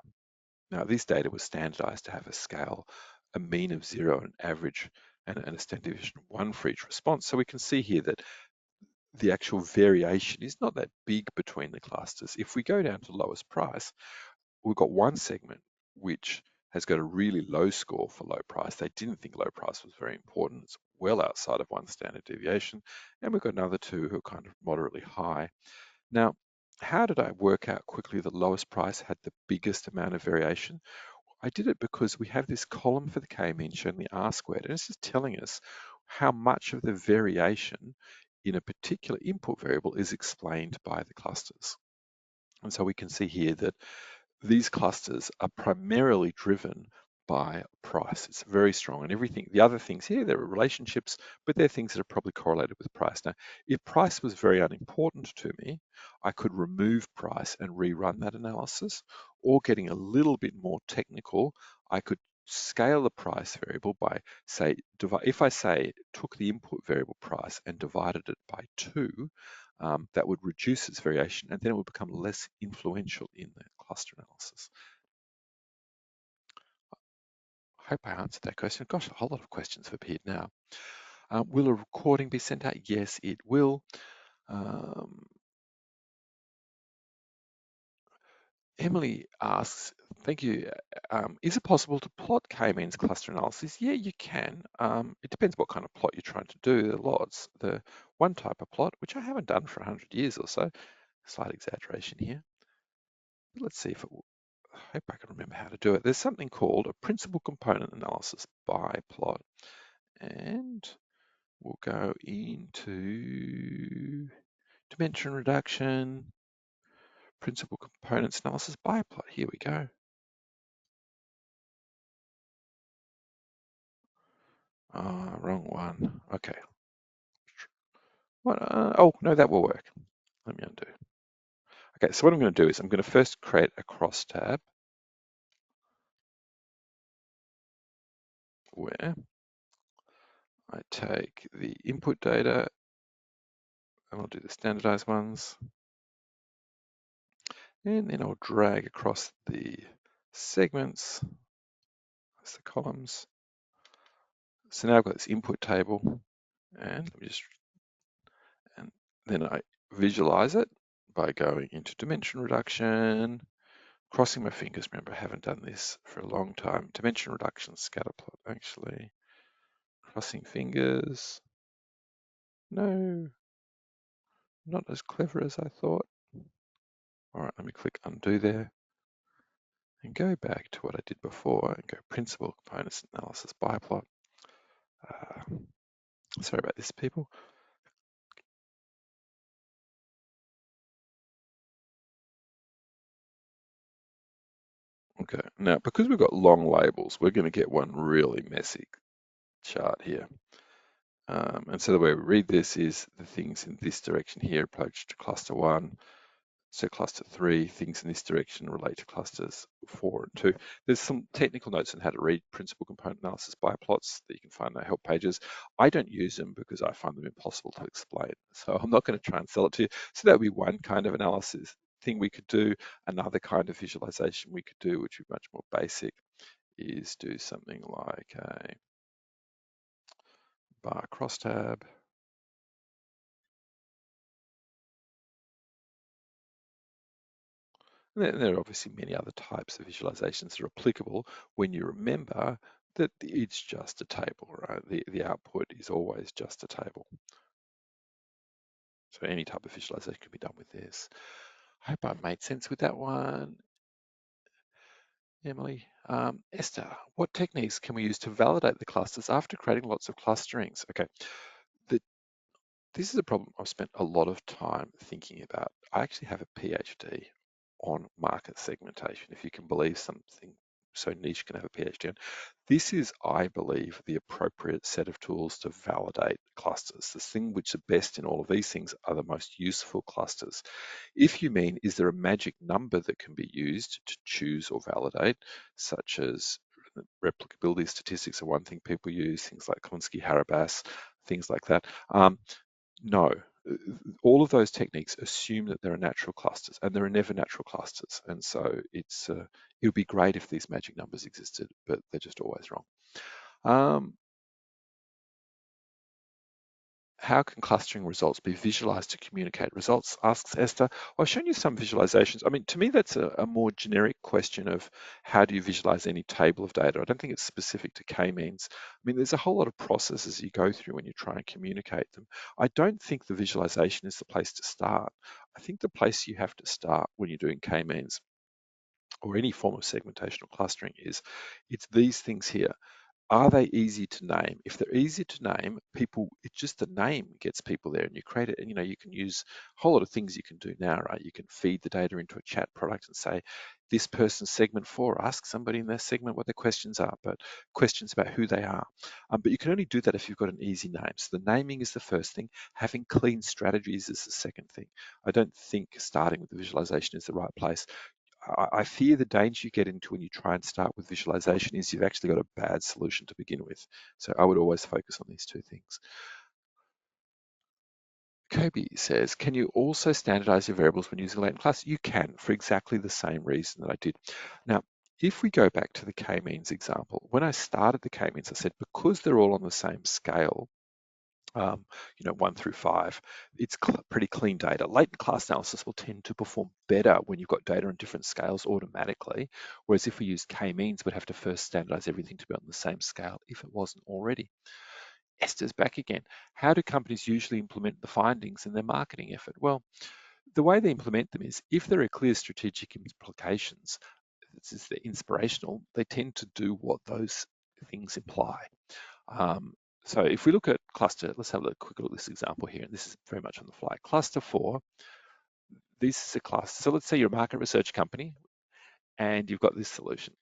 Now, this data was standardized to have a scale, a mean of 0, an average, and a standard deviation of 1 for each response. So we can see here that the actual variation is not that big between the clusters. If we go down to lowest price, we've got one segment which has got a really low score for low price. They didn't think low price was very important. It's well outside of 1 standard deviation. And we've got another 2 who are kind of moderately high. Now, how did I work out quickly the lowest price had the biggest amount of variation? I did it because we have this column for the k-mean showing the R-squared, and it's just telling us how much of the variation in a particular input variable is explained by the clusters. And so we can see here that these clusters are primarily driven by price. It's very strong, and everything, the other things here, there are relationships, but they're things that are probably correlated with price. Now, if price was very unimportant to me, I could remove price and rerun that analysis, or getting a little bit more technical, I could scale the price variable by, say, if I say took the input variable price and divided it by 2, that would reduce its variation, and then it would become less influential in the cluster analysis. hope I answered that question. Gosh, a whole lot of questions have appeared now. Will a recording be sent out? Yes, it will. Emily asks, thank you. Is it possible to plot k-means cluster analysis? Yeah, you can. It depends what kind of plot you're trying to do. There are lots. The one type of plot, which I haven't done for 100 years or so, slight exaggeration here. But let's see if it will. I hope I can remember how to do it. There's something called a principal component analysis by plot. And we'll go into dimension reduction, principal components analysis by plot. Here we go. Wrong one. Okay. What? Oh, no, that will work. Let me undo. Okay, so what I'm going to do is I'm going to first create a cross tab where I take the input data and I'll do the standardized ones. And then I'll drag across the segments, that's the columns. So now I've got this input table and then I visualize it by going into dimension reduction, crossing my fingers. Remember, I haven't done this for a long time. Dimension reduction scatter plot, actually. Crossing fingers. No, not as clever as I thought. All right, let me click undo there and go back to what I did before and go principal components analysis by plot. Sorry about this, people. Okay, now because we've got long labels, we're going to get one really messy chart here. And so the way we read this is the things in this direction here approach to cluster 1. So cluster 3, things in this direction relate to clusters 4 and 2. There's some technical notes on how to read principal component analysis by plots that you can find in our help pages. I don't use them because I find them impossible to explain. So I'm not going to try and sell it to you. So that would be one kind of analysis thing we could do. Another kind of visualization we could do, which would be much more basic, is do something like a bar crosstab. And there are obviously many other types of visualizations that are applicable when you remember that it's just a table, right? The output is always just a table. So any type of visualization can be done with this. I hope I made sense with that one. Emily. Esther, what techniques can we use to validate the clusters after creating lots of clusterings? Okay, this is a problem I've spent a lot of time thinking about. I actually have a PhD on market segmentation, if you can believe something so niche can have a PhD on. This is, I believe, the appropriate set of tools to validate clusters. The thing which are best in all of these things are the most useful clusters. If you mean, is there a magic number that can be used to choose or validate, such as replicability statistics are one thing people use, things like Klinsky-Harabas, things like that. No, all of those techniques assume that there are natural clusters, and there are never natural clusters. And so it would be great if these magic numbers existed, but they're just always wrong. How can clustering results be visualized to communicate results? Asks Esther. I've shown you some visualizations. I mean, to me, that's a more generic question of how do you visualize any table of data? I don't think it's specific to k-means. I mean, there's a whole lot of processes you go through when you try and communicate them. I don't think the visualization is the place to start. I think the place you have to start when you're doing k-means or any form of segmentation or clustering is it's these things here. Are they easy to name? If they're easy to name, it's just the name gets people there and you create it. And, you can use a whole lot of things you can do now, right? You can feed the data into a chat product and say, this person's segment 4, ask somebody in their segment what their questions are, but questions about who they are. But you can only do that if you've got an easy name. So the naming is the first thing. Having clean strategies is the second thing. I don't think starting with the visualization is the right place. I fear the danger you get into when you try and start with visualization is you've actually got a bad solution to begin with. So I would always focus on these two things. Kobe says, can you also standardize your variables when using latent class? You can, for exactly the same reason that I did. Now, if we go back to the k-means example, when I started the k-means, I said because they're all on the same scale, 1 through 5, it's pretty clean data. Latent class analysis will tend to perform better when you've got data on different scales automatically, whereas if we use k-means, we'd have to first standardize everything to be on the same scale if it wasn't already. Esther's back again. How do companies usually implement the findings in their marketing effort? Well, the way they implement them is if there are clear strategic implications, this is the inspirational, they tend to do what those things imply. Um, so if we look at cluster, let's have a quick look at this example here, and this is very much on the fly. Cluster 4, this is a cluster. So let's say you're a market research company and you've got this solution.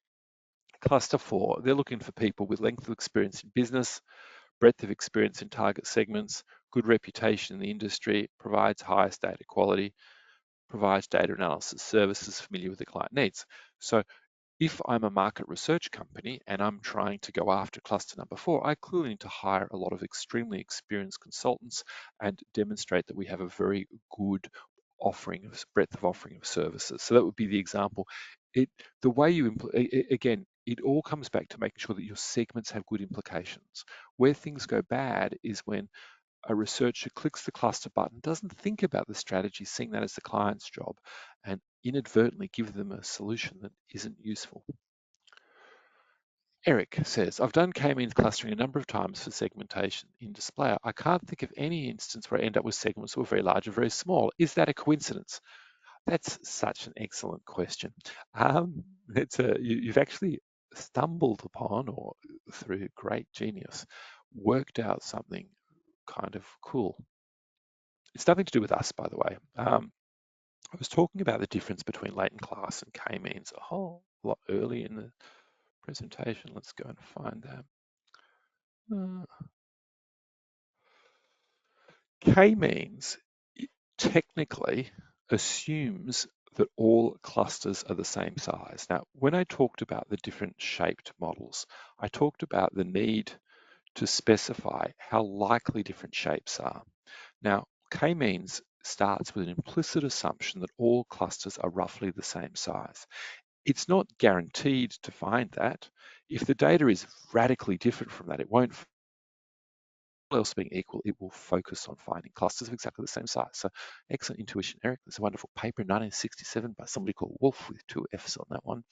Cluster 4, they're looking for people with length of experience in business, breadth of experience in target segments, good reputation in the industry, provides highest data quality, provides data analysis services, familiar with the client needs. So if I'm a market research company and I'm trying to go after cluster number 4, I clearly need to hire a lot of extremely experienced consultants and demonstrate that we have a very good offering of breadth of offering of services. So that would be the example. The way you again, it all comes back to making sure that your segments have good implications. Where things go bad is when a researcher clicks the cluster button, doesn't think about the strategy, seeing that as the client's job, and inadvertently give them a solution that isn't useful. Eric says, I've done k-means clustering a number of times for segmentation in display. I can't think of any instance where I end up with segments that were very large or very small. Is that a coincidence? That's such an excellent question. You've actually stumbled upon, or through great genius, worked out something kind of cool. It's nothing to do with us, by the way. I was talking about the difference between latent class and k-means a whole lot early in the presentation. Let's go and find that. K-means technically assumes that all clusters are the same size. Now, when I talked about the different shaped models, I talked about the need to specify how likely different shapes are. Now, k-means starts with an implicit assumption that all clusters are roughly the same size. It's not guaranteed to find that. If the data is radically different from that, it won't. All else being equal, it will focus on finding clusters of exactly the same size. So excellent intuition, Eric. There's a wonderful paper in 1967 by somebody called Wolf with 2 F's on that one.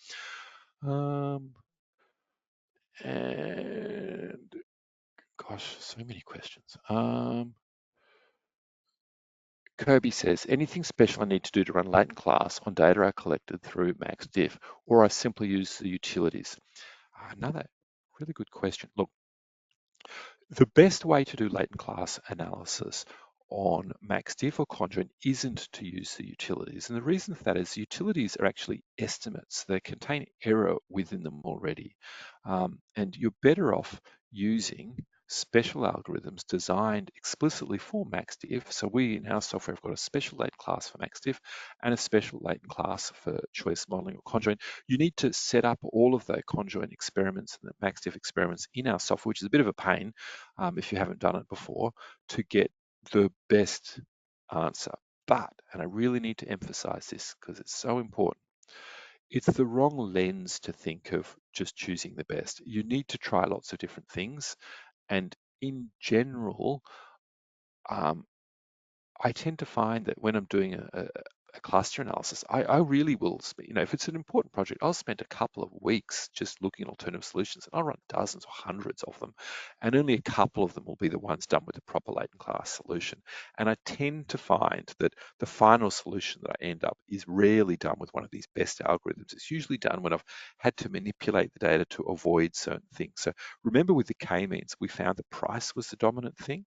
And gosh, so many questions. Kobe says, anything special I need to do to run latent class on data I collected through MaxDiff, or I simply use the utilities? Another really good question. Look, the best way to do latent class analysis on MaxDiff or Conjoint isn't to use the utilities. And the reason for that is utilities are actually estimates. They contain error within them already. And you're better off using special algorithms designed explicitly for MaxDiff. So we in our software have got a special latent class for MaxDiff and a special latent class for choice modeling or conjoint. You need to set up all of the conjoint experiments and the MaxDiff experiments in our software, which is a bit of a pain if you haven't done it before, to get the best answer. But, and I really need to emphasize this because it's so important, it's the wrong lens to think of just choosing the best. You need to try lots of different things. And in general, I tend to find that when I'm doing a cluster analysis, I really will, if it's an important project, I'll spend a couple of weeks just looking at alternative solutions, and I'll run dozens or hundreds of them, and only a couple of them will be the ones done with the proper latent class solution. And I tend to find that the final solution that I end up is rarely done with one of these best algorithms. It's usually done when I've had to manipulate the data to avoid certain things. So remember with the k-means, we found the price was the dominant thing.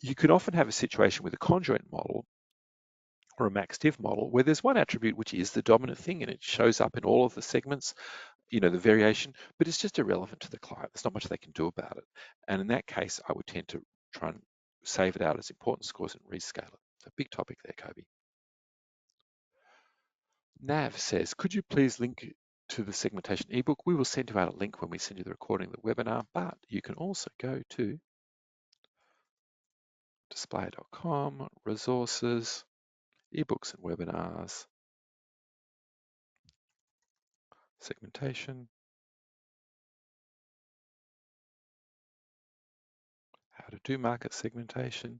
You can often have a situation with a conjoint model or a MaxDiff model where there's one attribute which is the dominant thing and it shows up in all of the segments, the variation, but it's just irrelevant to the client. There's not much they can do about it. And in that case, I would tend to try and save it out as important scores and rescale it. So big topic there, Kobe. Nav says, could you please link to the segmentation ebook? We will send you out a link when we send you the recording of the webinar, but you can also go to display.com, resources, ebooks and webinars, segmentation, how to do market segmentation,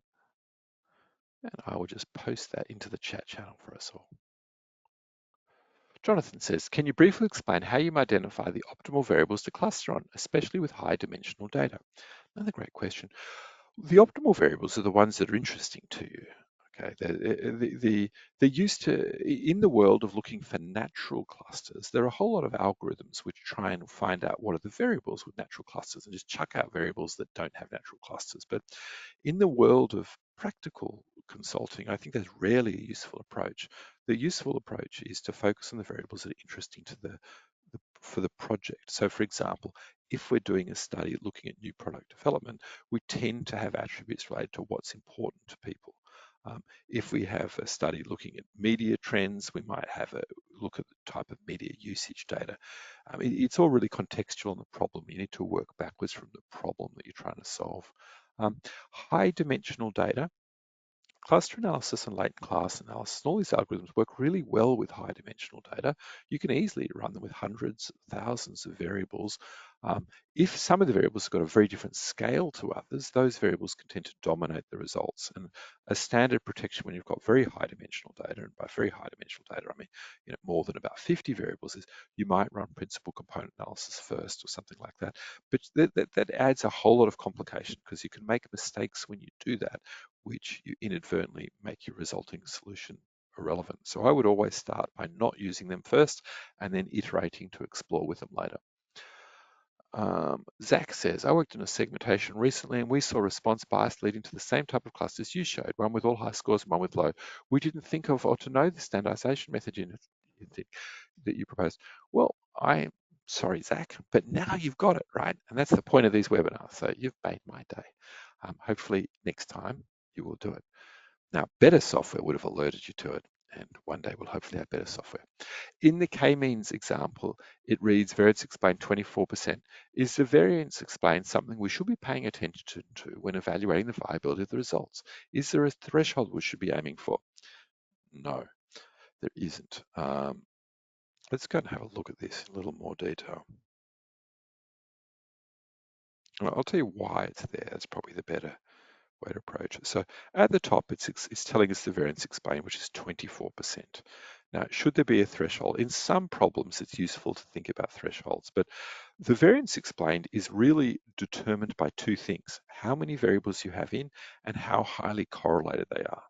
and I will just post that into the chat channel for us all. Jonathan says, can you briefly explain how you identify the optimal variables to cluster on, especially with high dimensional data? Another great question. The optimal variables are the ones that are interesting to you. Okay, they're used to, in the world of looking for natural clusters, there are a whole lot of algorithms which try and find out what are the variables with natural clusters and just chuck out variables that don't have natural clusters. But in the world of practical consulting, I think that's rarely a useful approach. The useful approach is to focus on the variables that are interesting to for the project. So for example, if we're doing a study looking at new product development, we tend to have attributes related to what's important to people. If we have a study looking at media trends, we might have a look at the type of media usage data. It's all really contextual on the problem. You need to work backwards from the problem that you're trying to solve. High dimensional data, cluster analysis and latent class analysis, and all these algorithms work really well with high dimensional data. You can easily run them with hundreds, thousands of variables. If some of the variables have got a very different scale to others, those variables can tend to dominate the results. And a standard protection when you've got very high dimensional data, and by very high dimensional data, I mean more than about 50 variables, is you might run principal component analysis first or something like that. But that adds a whole lot of complication because you can make mistakes when you do that, which you inadvertently make your resulting solution irrelevant. So I would always start by not using them first and then iterating to explore with them later. Zach says, I worked in a segmentation recently and we saw response bias leading to the same type of clusters you showed, one with all high scores and one with low. We didn't think of or to know the standardization method that you proposed. Well, I'm sorry, Zach, but now you've got it, right? And that's the point of these webinars. So you've made my day. Hopefully next time you will do it. Now, better software would have alerted you to it, and one day we'll hopefully have better software. In the k-means example, it reads variance explained 24%. Is the variance explained something we should be paying attention to when evaluating the viability of the results? Is there a threshold we should be aiming for? No, there isn't. Let's go and have a look at this in a little more detail. Well, I'll tell you why it's there. That's probably the better way to approach it. So at the top, it's telling us the variance explained, which is 24%. Now, should there be a threshold? In some problems, it's useful to think about thresholds, but the variance explained is really determined by two things: how many variables you have in and how highly correlated they are.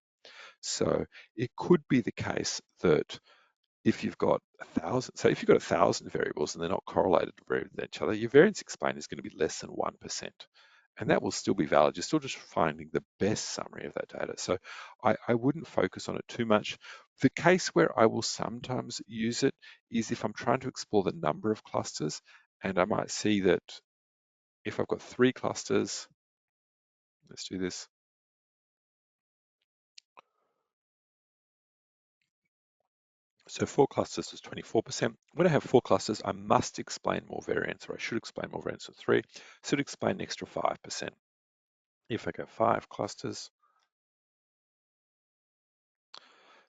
So it could be the case that if you've got 1,000, so if you've got 1,000 variables and they're not correlated with each other, your variance explained is going to be less than 1%. And that will still be valid. You're still just finding the best summary of that data. So I wouldn't focus on it too much. The case where I will sometimes use it is if I'm trying to explore the number of clusters, and I might see that if I've got 3 clusters, let's do this. So 4 clusters is 24%. When I have 4 clusters, I must explain more variance, or I should explain more variance with 3. So to explain an extra 5%. If I go 5 clusters,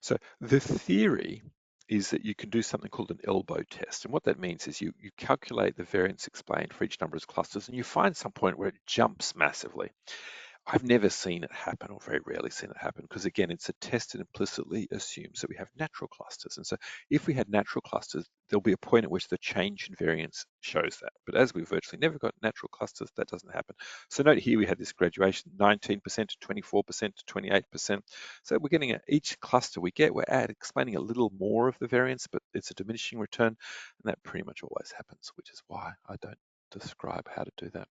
so the theory is that you can do something called an elbow test. And what that means is you calculate the variance explained for each number of clusters and you find some point where it jumps massively. I've never seen it happen, or very rarely seen it happen, because again, it's a test that implicitly assumes that we have natural clusters. And so if we had natural clusters, there'll be a point at which the change in variance shows that. But as we've virtually never got natural clusters, that doesn't happen. So note here we had this graduation, 19% to 24% to 28%. So we're getting each cluster we get, we're explaining a little more of the variance, but it's a diminishing return. And that pretty much always happens, which is why I don't describe how to do that.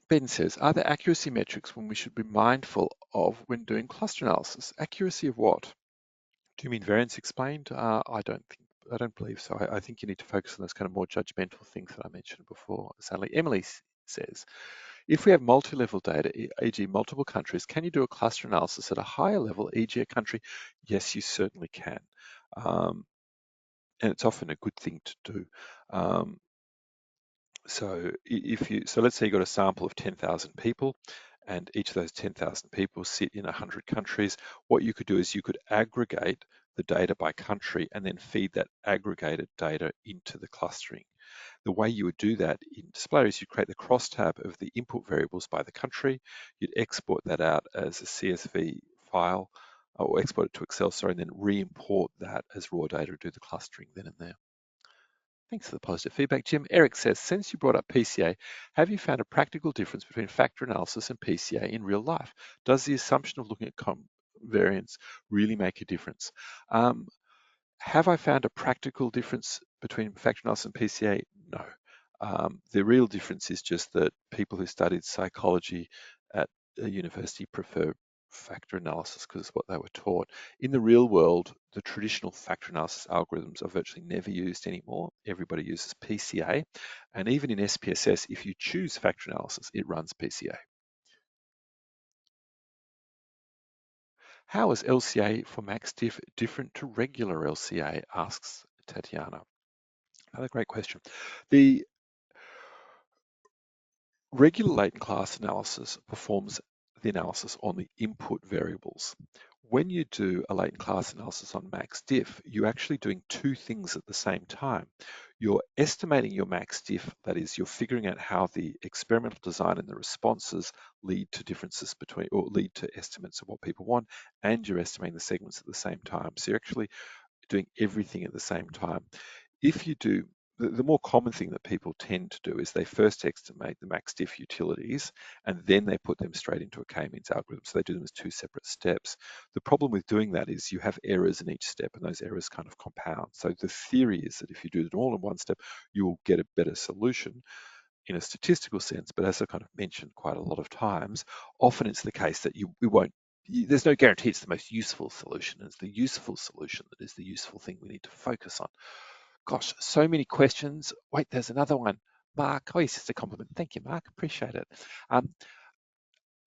Ben says, are there accuracy metrics when we should be mindful of when doing cluster analysis? Accuracy of what? Do you mean variance explained? I don't believe so. I think you need to focus on those kind of more judgmental things that I mentioned before. Sadly, Emily says, if we have multi-level data, e.g. multiple countries, can you do a cluster analysis at a higher level, e.g. a country? Yes, you certainly can. And it's often a good thing to do. So let's say you've got a sample of 10,000 people, and each of those 10,000 people sit in 100 countries. What you could do is you could aggregate the data by country and then feed that aggregated data into the clustering. The way you would do that in Display is you create the crosstab of the input variables by the country. You'd export that out as a CSV file, or export it to Excel, sorry, and then re-import that as raw data to do the clustering then and there. Thanks for the positive feedback, Jim. Eric says, since you brought up PCA, have you found a practical difference between factor analysis and PCA in real life? Does the assumption of looking at covariance really make a difference? Have I found a practical difference between factor analysis and PCA? No. The real difference is just that people who studied psychology at a university prefer factor analysis because it's what they were taught. In the real world, the traditional factor analysis algorithms are virtually never used anymore. Everybody uses PCA. And even in SPSS, if you choose factor analysis, it runs PCA. How is LCA for MaxDiff different to regular LCA, asks Tatiana. Another great question. The regular latent class analysis performs the analysis on the input variables. When you do a latent class analysis on MaxDiff, you're actually doing two things at the same time. You're estimating your MaxDiff, that is, you're figuring out how the experimental design and the responses lead to differences between, or lead to estimates of what people want, and you're estimating the segments at the same time. So you're actually doing everything at the same time. If you do, the more common thing that people tend to do is they first estimate the MaxDiff utilities and then they put them straight into a k-means algorithm. So they do them as two separate steps. The problem with doing that is you have errors in each step and those errors kind of compound. So the theory is that if you do it all in one step, you will get a better solution in a statistical sense. But as I kind of mentioned quite a lot of times, often it's the case that there's no guarantee it's the most useful solution. It's the useful solution that is the useful thing we need to focus on. Gosh, so many questions. Wait, there's another one. Mark, oh, it's just a compliment. Thank you, Mark. Appreciate it.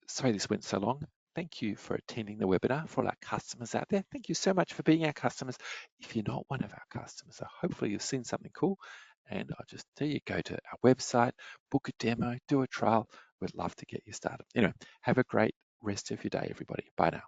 Sorry this went so long. Thank you for attending the webinar. For all our customers out there, thank you so much for being our customers. If you're not one of our customers, hopefully you've seen something cool. And I'll just tell you, go to our website, book a demo, do a trial. We'd love to get you started. Anyway, have a great rest of your day, everybody. Bye now.